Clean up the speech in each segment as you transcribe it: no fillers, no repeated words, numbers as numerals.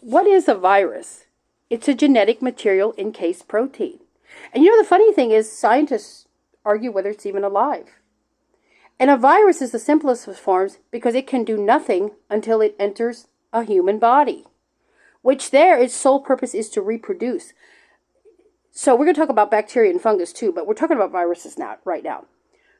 what is a virus? It's a genetic material encased protein. And you know, the funny thing is, scientists argue whether it's even alive. And a virus is the simplest of forms because it can do nothing until it enters a human body, which its sole purpose is to reproduce. So we're going to talk about bacteria and fungus too, but we're talking about viruses right now.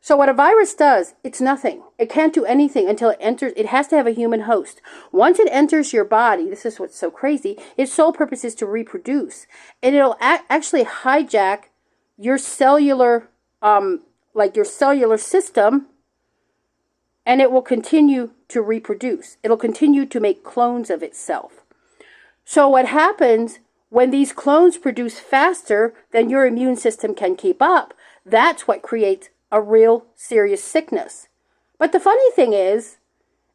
So what a virus does, it's nothing. It can't do anything until it enters. It has to have a human host. Once it enters your body, this is what's so crazy, its sole purpose is to reproduce. And it'll actually hijack your cellular, your cellular system, and it will continue to reproduce. It'll continue to make clones of itself. So what happens when these clones produce faster than your immune system can keep up, that's what creates a real serious sickness. But the funny thing is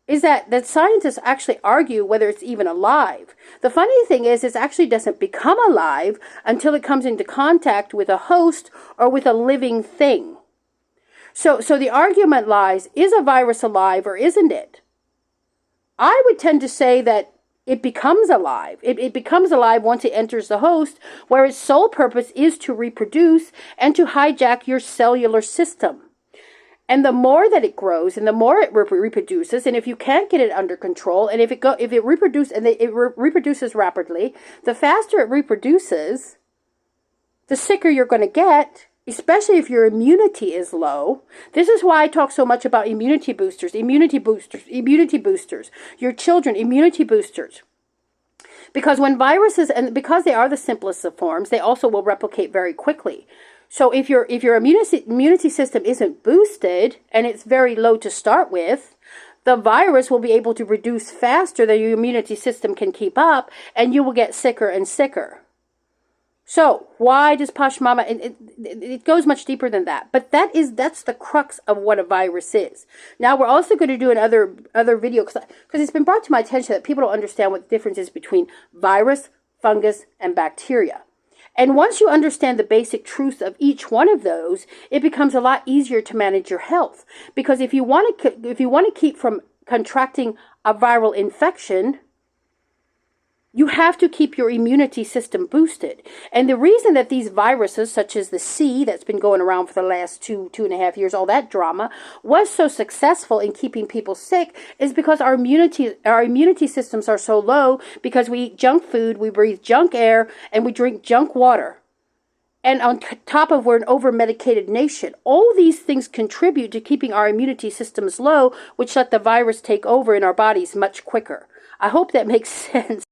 that scientists actually argue whether it's even alive. The funny thing is it actually doesn't become alive until it comes into contact with a host or with a living thing. So the argument lies, is a virus alive or isn't it? I would tend to say that it becomes alive. It becomes alive once it enters the host, where its sole purpose is to reproduce and to hijack your cellular system. And the more that it grows, and the more it reproduces, and if you can't get it under control, and if it reproduces rapidly, the faster it reproduces, the sicker you're going to get. Especially if your immunity is low. This is why I talk so much about immunity boosters, your children, immunity boosters. Because when viruses, and because they are the simplest of forms, they also will replicate very quickly. So if your immunity system isn't boosted, and it's very low to start with, the virus will be able to reduce faster than your immunity system can keep up, and you will get sicker and sicker. So why does Posh Mama, it goes much deeper than that, but that's the crux of what a virus is. Now we're also going to do another video because it's been brought to my attention that people don't understand what the difference is between virus, fungus, and bacteria. And once you understand the basic truths of each one of those, it becomes a lot easier to manage your health. Because if you want to keep from contracting a viral infection, you have to keep your immunity system boosted. And the reason that these viruses, such as the C that's been going around for the last two and a half years, all that drama, was so successful in keeping people sick is because our immunity systems are so low because we eat junk food, we breathe junk air, and we drink junk water. And on top of we're an over-medicated nation. All these things contribute to keeping our immunity systems low, which let the virus take over in our bodies much quicker. I hope that makes sense.